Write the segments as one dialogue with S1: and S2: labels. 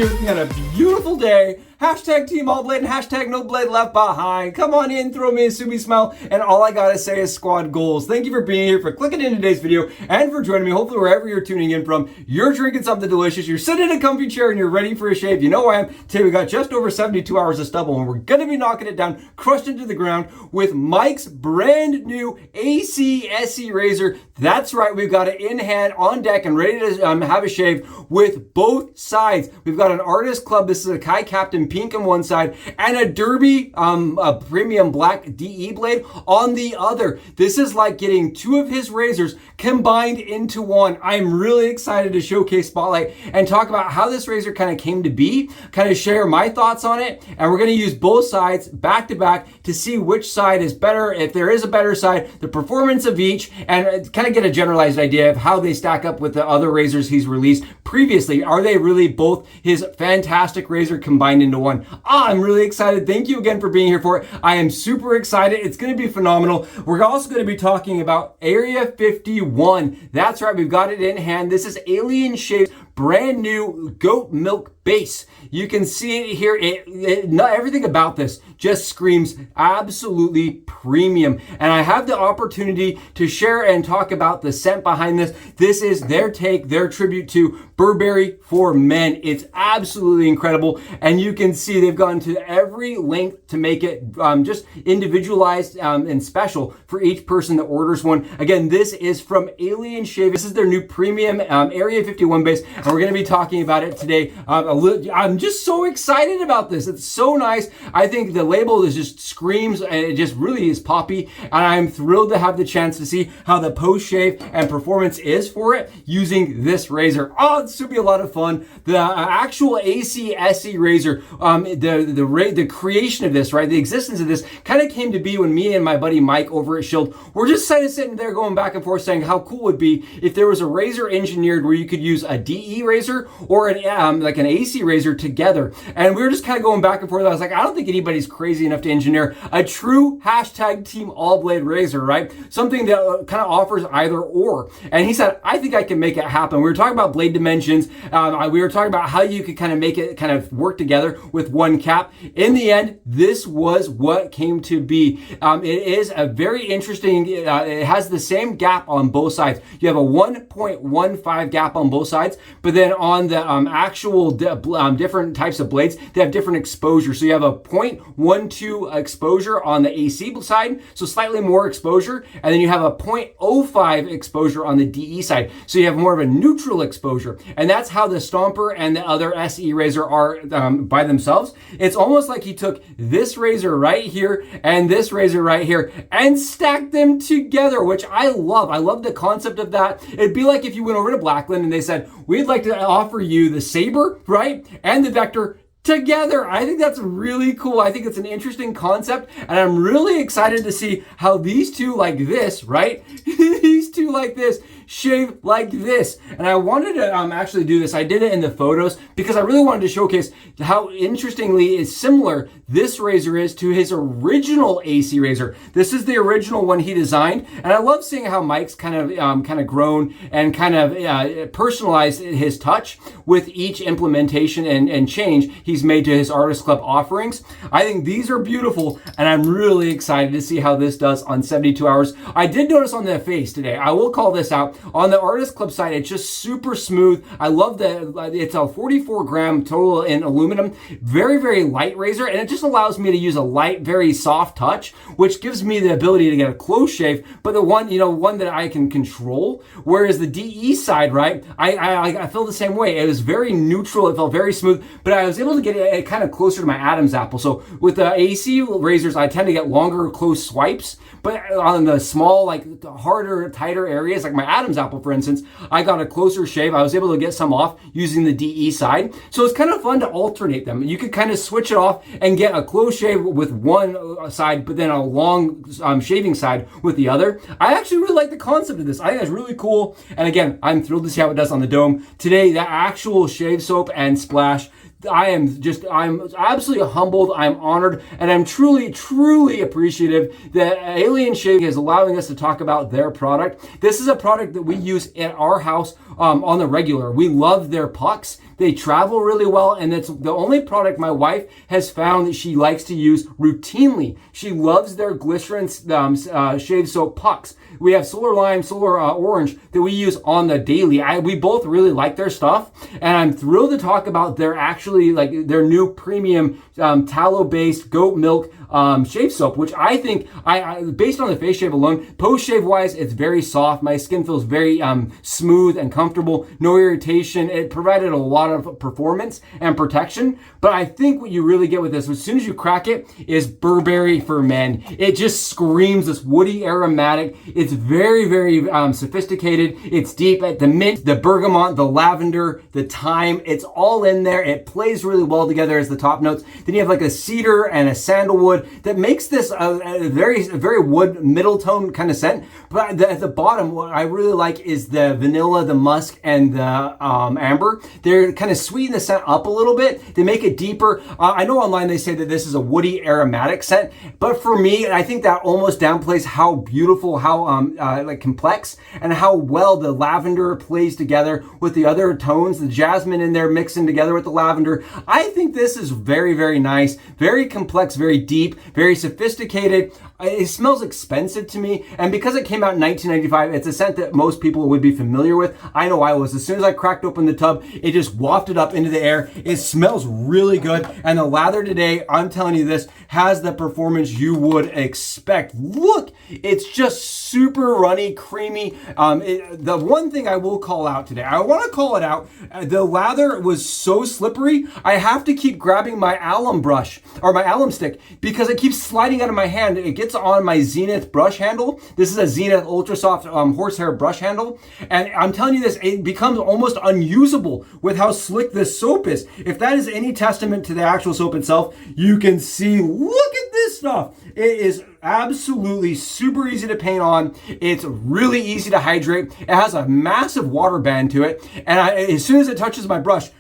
S1: here with me on a beautiful day. Hashtag Team All Blade and hashtag No Blade Left Behind. Come on in, throw me a Sumi smile, and all I gotta say is squad goals. Thank you for being here, for clicking in today's video, and for joining me. Hopefully wherever you're tuning in from, you're drinking something delicious, you're sitting in a comfy chair, and you're ready for a shave. You know I am. Today we got just over 72 hours of stubble, and we're gonna be knocking it down, crushed into the ground with Mike's brand new AC SE razor. That's right, we've got it in hand, on deck, and ready to have a shave with both sides. We've got an Artist Club. This is a Kai Captain Pink on one side and a Derby a premium black DE blade on the other. This is like getting two of his razors combined into one. I'm really excited to showcase, spotlight, and talk about how this razor kind of came to be, kind of share my thoughts on it, and we're going to use both sides back to back to see which side is better, if there is a better side, the performance of each, and kind of get a generalized idea of how they stack up with the other razors he's released previously. Are they really both his fantastic razor combined into one? I'm really excited. Thank you again for being here for it. I am super excited. It's going to be phenomenal. We're also going to be talking about Area 51. That's right. We've got it in hand. This is Alien Shave's brand new goat milk base. You can see it here. Everything about this just screams absolutely premium. And I have the opportunity to share and talk about the scent behind this. This is their take, their tribute to Burberry for men. It's absolutely incredible. And you can see they've gone to every length to make it just individualized and special for each person that orders one. Again, this is from Alien Shave. This is their new premium Area 51 base. And we're going to be talking about it today. I'm just so excited about this. It's so nice. I think the label is just screams, and it just really is poppy. And I'm thrilled to have the chance to see how the post shave and performance is for it using this razor. Oh, this should be a lot of fun. The actual AC SE razor, the creation of this, right? The existence of this kind of came to be when me and my buddy Mike over at Shield were just kind of sitting there going back and forth saying how cool it would be if there was a razor engineered where you could use a DE razor or an like an AC razor together. And we were just kind of going back and forth. I was like, I don't think anybody's crazy enough to engineer a true hashtag Team All Blade razor, right? Something that kind of offers either or. And he said, I think I can make it happen. We were talking about blade dimensions. We were talking about how you could kind of make it kind of work together with one cap. In the end, this was what came to be. It is a very interesting, it has the same gap on both sides. You have a 1.15 gap on both sides, but then on the actual different types of blades, they have different exposure. So you have a 0.12 exposure on the AC side, so slightly more exposure, and then you have a 0.05 exposure on the DE side. So you have more of a neutral exposure, and that's how the Stomper and the other SE razor are by themselves. It's almost like he took this razor right here and this razor right here and stacked them together, which I love. I love the concept of that. It'd be like if you went over to Blackland and they said, we'd like to offer you the Saber, right, and the Vector together. I think that's really cool. I think it's an interesting concept, and I'm really excited to see how these two like this, right? These two like this shave like this. And I wanted to actually do this. I did it in the photos because I really wanted to showcase how interestingly is similar this razor is to his original AC razor. This is the original one he designed, and I love seeing how Mike's kind of grown and kind of personalized his touch with each implementation and change he's made to his Artist Club offerings. I think these are beautiful, and I'm really excited to see how this does on 72 hours. I did notice on the face today, I will call this out, on the Artist Club side, it's just super smooth. I love that it's a 44 gram total in aluminum, very, very light razor, and it just allows me to use a light, very soft touch, which gives me the ability to get a close shave, but the one, one that I can control. Whereas the DE side, right, I feel the same way. It was very neutral, it felt very smooth, but I was able to get it kind of closer to my Adam's apple. So with the AC razors, I tend to get longer, close swipes, but on the small, like harder, tighter areas, like my Adam's apple, for instance, I got a closer shave. I was able to get some off using the DE side. So it's kind of fun to alternate them. You could kind of switch it off and get a close shave with one side, but then a long shaving side with the other. I actually really like the concept of this. I think it's really cool. And again, I'm thrilled to see how it does on the dome. Today, the actual shave soap and splash, I'm absolutely humbled, I'm honored, and I'm truly, truly appreciative that Alien Shaving is allowing us to talk about their product. This is a product that we use at our house on the regular. We love their pucks. They travel really well, and it's the only product my wife has found that she likes to use routinely. She loves their glycerin shave soap pucks. We have Solar Lime, Solar Orange that we use on the daily. We both really like their stuff, and I'm thrilled to talk about their their new premium tallow-based goat milk shave soap, which I think, based on the face shave alone, post shave wise, it's very soft. My skin feels very smooth and comfortable, no irritation. It provided a lot of performance and protection, but I think what you really get with this, as soon as you crack it, is Burberry for men. It just screams this woody aromatic. It's very, very sophisticated. It's deep at the mint, the bergamot, the lavender, the thyme. It's all in there. It plays really well together as the top notes. Then you have like a cedar and a sandalwood that makes this a very wood middle tone kind of scent. But at the bottom, what I really like is the vanilla, the musk, and the amber. They're kind of sweeten the scent up a little bit. They make it deeper. I know online they say that this is a woody aromatic scent, but for me, I think that almost downplays how beautiful, how complex, and how well the lavender plays together with the other tones, the jasmine in there mixing together with the lavender. I think this is very, very nice, very complex, very deep, very sophisticated. It smells expensive to me, and because it came out in 1995, it's a scent that most people would be familiar with. I know I was. As soon as I cracked open the tub, it just wafted up into the air. It smells really good, and the lather today, I'm telling you, this has the performance you would expect. Look, it's just super runny, creamy. The one thing I will call out today, I want to call it out, the lather was so slippery, I have to keep grabbing my alum brush, or my alum stick, because it keeps sliding out of my hand. It gets on my Zenith brush handle. This is a Zenith Ultra Soft horsehair brush handle, and I'm telling you this, it becomes almost unusable with how slick this soap is. If that is any testament to the actual soap itself, you can see, look at this stuff. It is absolutely super easy to paint on. It's really easy to hydrate. It has a massive water band to it, and as soon as it touches my brush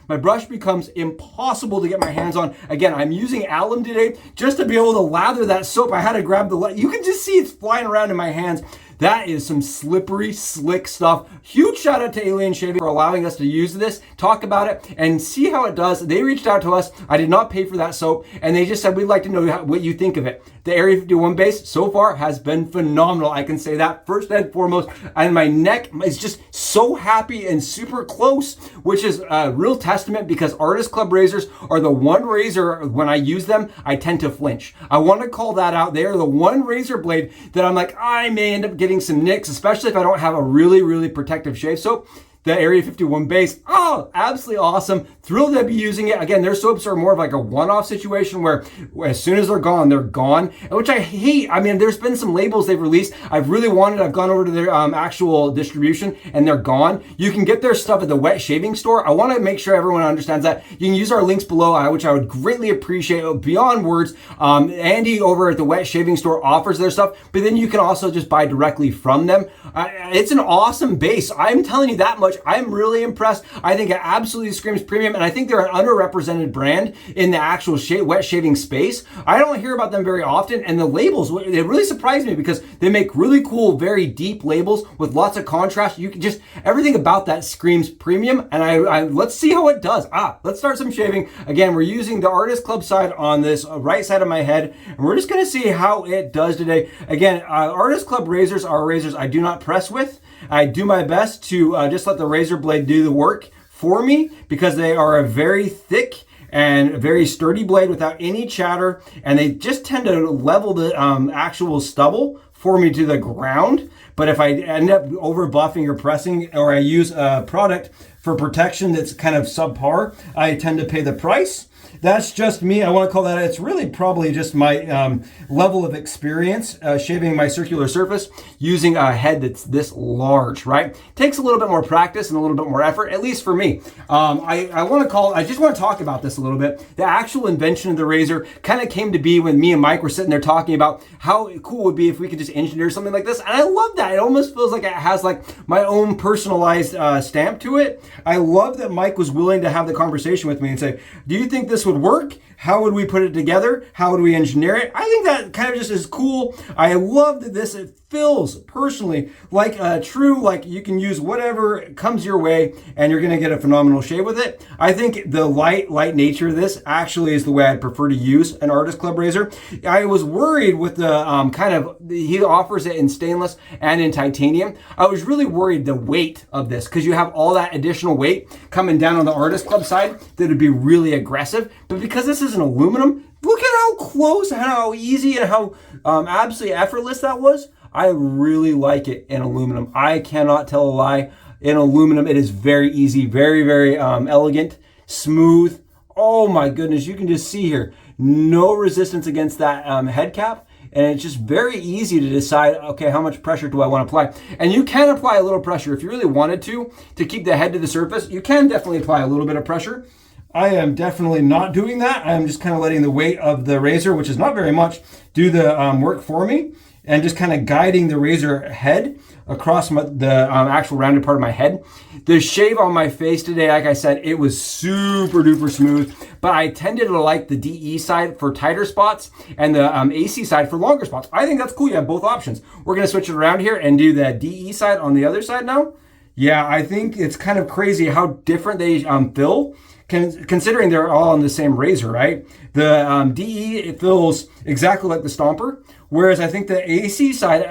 S1: becomes impossible to get my hands on. Again, I'm using alum today just to be able to lather that soap. I had to grab you can just see it's flying around in my hands. That is some slippery, slick stuff. Huge shout out to Alien Shaving for allowing us to use this, talk about it, and see how it does. They reached out to us. I did not pay for that soap, and they just said, we'd like to know what you think of it. The Area 51 base so far has been phenomenal. I can say that first and foremost. And my neck is just so happy and super close, which is a real testament, because Artist Club razors are the one razor, when I use them, I tend to flinch. I want to call that out. They are the one razor blade that I'm like, I may end up getting some nicks, especially if I don't have a really, really protective shave soap. The Area 51 base, absolutely awesome. Thrilled to be using it. Again, their soaps are more of like a one-off situation where as soon as they're gone, which I hate. I mean, there's been some labels they've released I've gone over to their actual distribution, and they're gone. You can get their stuff at the wet shaving store. I want to make sure everyone understands that. You can use our links below, which I would greatly appreciate beyond words. Andy over at the wet shaving store offers their stuff, but then you can also just buy directly from them. It's an awesome base. I'm telling you that much. I'm really impressed. I think it absolutely screams premium, and I think they're an underrepresented brand in the actual wet shaving space. I don't hear about them very often, and the labels, they really surprised me, because they make really cool, very deep labels with lots of contrast. You can just, everything about that screams premium, and let's see how it does. Let's start some shaving. Again, we're using the Artist Club side on this right side of my head, and we're just gonna see how it does today. Again, Artist Club razors are razors I do not press with. I do my best to just let the razor blade do the work for me, because they are a very thick and very sturdy blade without any chatter, and they just tend to level the actual stubble for me to the ground. But if I end up over buffing or pressing, or I use a product for protection that's kind of subpar, I tend to pay the price. that's just me. I want to call that, it's really probably just my level of experience shaving my circular surface using a head that's this large, right? Takes a little bit more practice and a little bit more effort, at least for me. I just want to talk about this a little bit. The actual invention of the razor kind of came to be when me and Mike were sitting there talking about how cool it would be if we could just engineer something like this. And I love that. It almost feels like it has like my own personalized stamp to it. I love that Mike was willing to have the conversation with me and say, do you think this would work? How would we put it together? How would we engineer it? I think that kind of just is cool. I love that this, it feels personally like a true, like you can use whatever comes your way and you're going to get a phenomenal shave with it. I think the light nature of this actually is the way I'd prefer to use an Artist Club razor. I was worried with the he offers it in stainless and in titanium. I was really worried the weight of this, because you have all that additional weight coming down on the Artist Club side that would be really aggressive. But because this is an aluminum, look at how close and how easy and how absolutely effortless that was. I really like it in aluminum. I cannot tell a lie. In aluminum, it is very easy, very, very elegant, smooth. Oh my goodness, you can just see here, no resistance against that head cap. And it's just very easy to decide, okay, how much pressure do I want to apply? And you can apply a little pressure if you really wanted to keep the head to the surface. You can definitely apply a little bit of pressure. I am definitely not doing that. I'm just kind of letting the weight of the razor, which is not very much, do the work for me, and just kind of guiding the razor head across the actual rounded part of my head. The shave on my face today, like I said, it was super duper smooth, but I tended to like the DE side for tighter spots and the AC side for longer spots. I think that's cool. You have both options. We're going to switch it around here and do the DE side on the other side now. Yeah, I think it's kind of crazy how different they feel, considering they're all on the same razor, right? The DE, it feels exactly like the Stomper, whereas I think the AC side,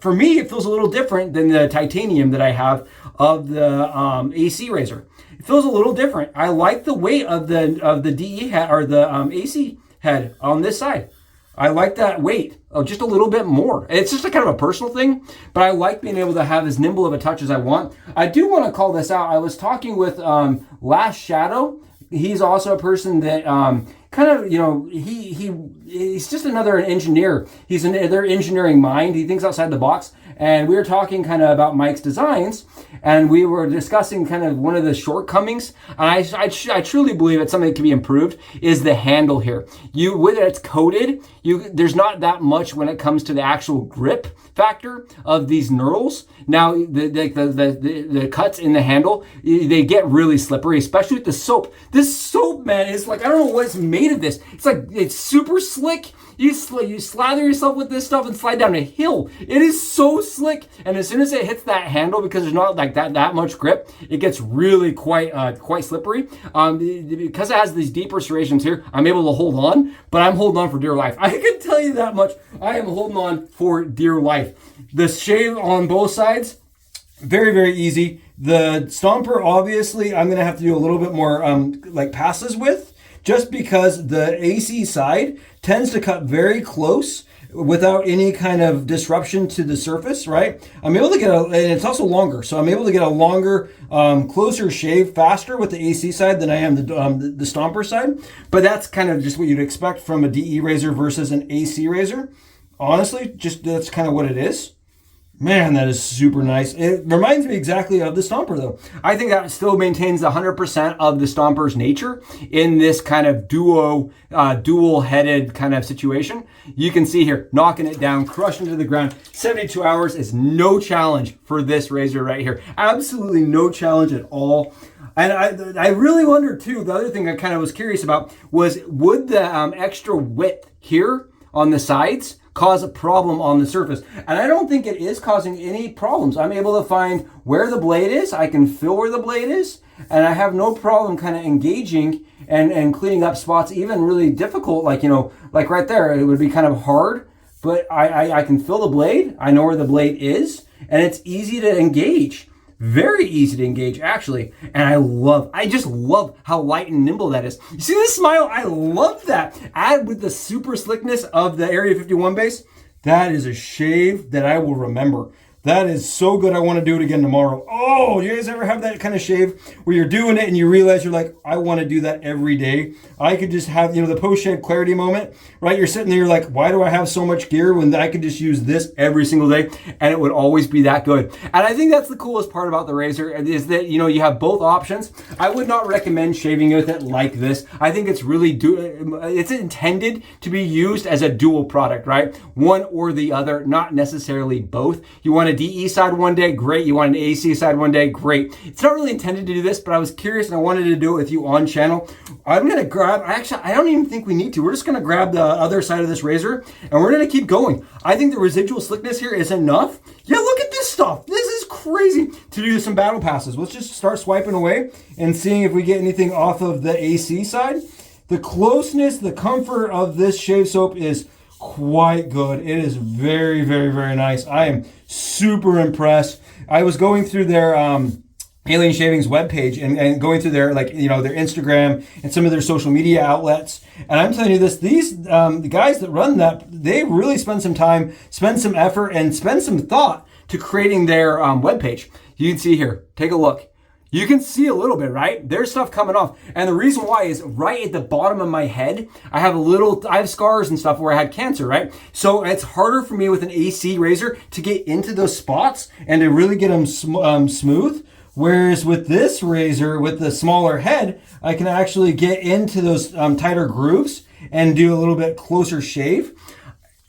S1: for me, it feels a little different than the titanium that I have of the AC razor. It feels a little different. I like the weight of the DE head, or the AC head on this side. I like that weight just a little bit more. It's just a kind of a personal thing, but I like being able to have as nimble of a touch as I want. I do want to call this out. I was talking with Last Shadow. He's also a person that kind of, you know, he's just another engineer. He's another engineering mind. He thinks outside the box. And we were talking kind of about Mike's designs, and we were discussing kind of one of the shortcomings. And I truly believe it's something that can be improved is the handle here. With it's coated, there's not that much when it comes to the actual grip factor of these knurls. Now, the cuts in the handle, they get really slippery, especially with the soap. This soap, man, is like, I don't know what it's made of this. It's like, it's super slick. You slather yourself with this stuff and slide down a hill. It is so slick, and as soon as it hits that handle, because there's not like that much grip, it gets really quite slippery. Because it has these deeper serrations here, I'm able to hold on, but I'm holding on for dear life. I can tell you that much. I am holding on for dear life. The shave on both sides, very, very easy. The Stomper, obviously, I'm gonna have to do a little bit more like passes with, just because the AC side tends to cut very close without any kind of disruption to the surface, right? I'm able to get and it's also longer, so I'm able to get a longer, closer shave faster with the AC side than I am the Stomper side. But that's kind of just what you'd expect from a DE razor versus an AC razor. Honestly, just that's kind of what it is. Man, that is super nice. It reminds me exactly of the Stomper, though. I think that still maintains 100% of the Stomper's nature in this kind of dual-headed kind of situation. You can see here, knocking it down, crushing it to the ground. 72 hours is no challenge for this razor right here. Absolutely no challenge at all. And I really wonder, too, the other thing I kind of was curious about was, would the extra width here on the sides cause a problem on the surface? And I don't think it is causing any problems. I'm able to find where the blade is. I can feel where the blade is, and I have no problem kind of engaging and cleaning up spots, even really difficult, like, you know, like right there, it would be kind of hard, but I can feel the blade. I know where the blade is, and it's easy to engage. Very easy to engage, actually. And I just love how light and nimble that is. You see this smile? I love that. Add with the super slickness of the Area 51 base. That is a shave that I will remember. That is so good. I want to do it again tomorrow. Oh, you guys ever have that kind of shave where you're doing it and you realize you're like, I want to do that every day? I could just have, the post-shave clarity moment, right? You're sitting there, you're like, why do I have so much gear when I could just use this every single day and it would always be that good? And I think that's the coolest part about the razor is that, you have both options. I would not recommend shaving with it like this. I think it's really, it's intended to be used as a dual product, right? One or the other, not necessarily both. You want a DE side one day, great. You want an AC side one day, great. It's not really intended to do this, but I was curious and I wanted to do it with you on channel. I'm going to grab, actually, I don't even think we need to. We're just going to grab the other side of this razor and we're going to keep going. I think the residual slickness here is enough. Yeah, look at this stuff. This is crazy to do some battle passes. Let's just start swiping away and seeing if we get anything off of the AC side. The closeness, the comfort of this shave soap is quite good. It is very, very, very nice. I am super impressed. I was going through their Alien Shavings webpage and going through their their Instagram and some of their social media outlets. And I'm telling you this, these the guys that run that, they really spend some time, spend some effort, and spend some thought to creating their webpage. You can see here, take a look. You can see a little bit, right? There's stuff coming off. And the reason why is right at the bottom of my head, I have scars and stuff where I had cancer, right? So it's harder for me with an AC razor to get into those spots and to really get them smooth. Whereas with this razor, with the smaller head, I can actually get into those tighter grooves and do a little bit closer shave.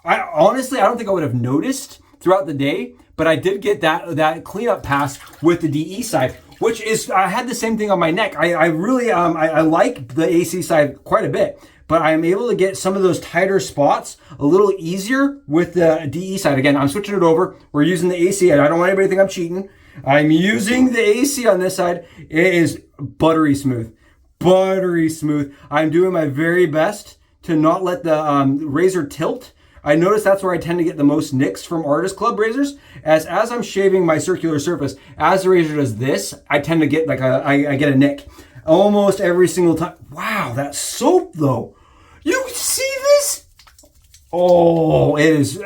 S1: Honestly, I don't think I would have noticed throughout the day, but I did get that cleanup pass with the DE side, which is, I had the same thing on my neck. I really, I like the AC side quite a bit, but I am able to get some of those tighter spots a little easier with the DE side. Again, I'm switching it over. We're using the AC, and I don't want anybody to think I'm cheating. I'm using the AC on this side. It is buttery smooth. Buttery smooth. I'm doing my very best to not let the razor tilt. I notice that's where I tend to get the most nicks from Artist Club razors. As I'm shaving my circular surface, as the razor does this, I tend to get I get a nick almost every single time. Wow, that soap though. You see this? Oh, it's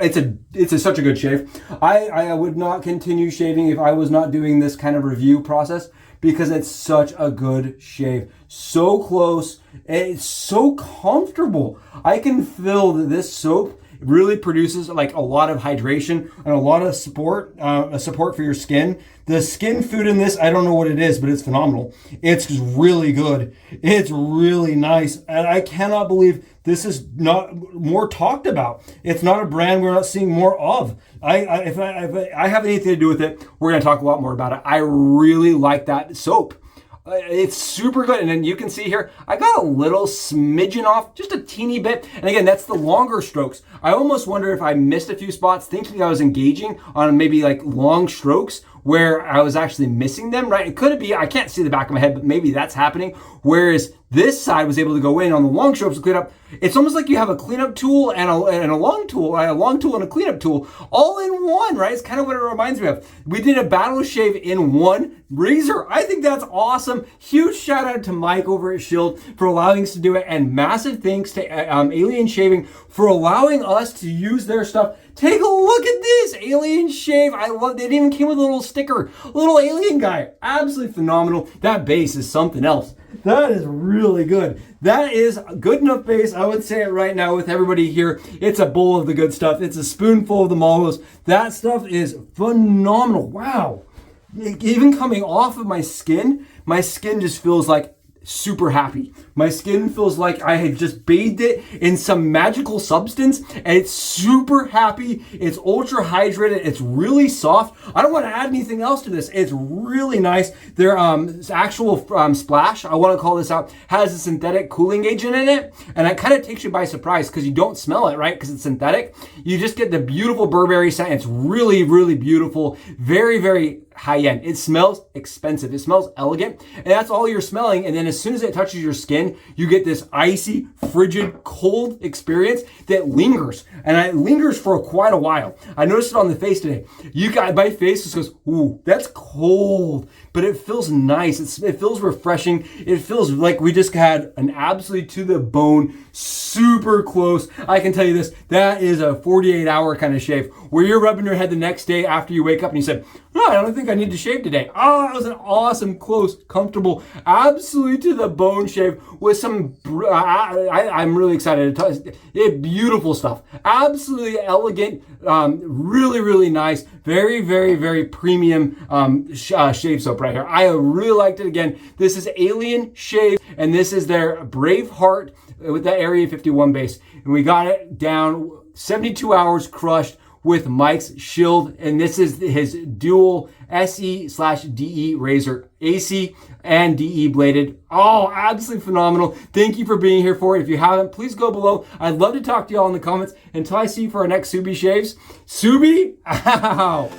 S1: such a good shave. I would not continue shaving if I was not doing this kind of review process because it's such a good shave. So close. It's so comfortable. I can feel that this soap really produces like a lot of hydration and a lot of support for your skin. The skin food in this, I don't know what it is, but it's phenomenal. It's really good. It's really nice. And I cannot believe this is not more talked about. It's not a brand we're not seeing more of. If I have anything to do with it, we're going to talk a lot more about it. I really like that soap. It's super good. And then you can see here, I got a little smidgen off, just a teeny bit. And again, that's the longer strokes. I almost wonder if I missed a few spots thinking I was engaging on maybe like long strokes where I was actually missing them, right? It could be, I can't see the back of my head, but maybe that's happening. Whereas this side was able to go in on the long strokes to clean up. It's almost like you have a cleanup tool and a long tool and a cleanup tool all in one, right? It's kind of what it reminds me of. We did a battle shave in one razor. I think that's awesome. Huge shout out to Mike over at Shield for allowing us to do it, and massive thanks to Alien Shaving for allowing us to use their stuff. Take a look at this Alien Shave. I love it. It even came with a little sticker, a little alien guy. Absolutely phenomenal. That base is something else. That is really good. That is a good enough base. I would say it right now with everybody here. It's a bowl of the good stuff. It's a spoonful of the mallows. That stuff is phenomenal. Wow. Even coming off of my skin just feels like super happy. My skin feels like I had just bathed it in some magical substance, and it's super happy. It's ultra hydrated. It's really soft. I don't want to add anything else to this. It's really nice. Their actual splash, I want to call this out, has a synthetic cooling agent in it, and it kind of takes you by surprise because you don't smell it, right? Because it's synthetic. You just get the beautiful Burberry scent. It's really, really beautiful. Very, very high end. It smells expensive. It smells elegant, and that's all you're smelling. And then as soon as it touches your skin, in, you get this icy, frigid, cold experience that lingers. And it lingers for quite a while. I noticed it on the face today. My face just goes, ooh, that's cold. But it feels nice. It feels refreshing. It feels like we just had an absolutely to the bone, super close. I can tell you this, that is a 48-hour kind of shave where you're rubbing your head the next day after you wake up and you said, no, I don't think I need to shave today. Oh, that was an awesome, close, comfortable, absolutely to the bone shave with some, I'm really excited to tell you, beautiful stuff. Absolutely elegant, really, really nice, very, very, very premium shave soap right here. I really liked it. Again, this is Alien Shave, and this is their Braveheart with that Area 51 base. And we got it down 72 hours crushed with Mike's Shield, and this is his dual SE/DE razor, AC and DE bladed. Oh, absolutely phenomenal. Thank you for being here for it. If you haven't, please go below. I'd love to talk to y'all in the comments. Until I see you for our next Subi shaves. Subi, ow.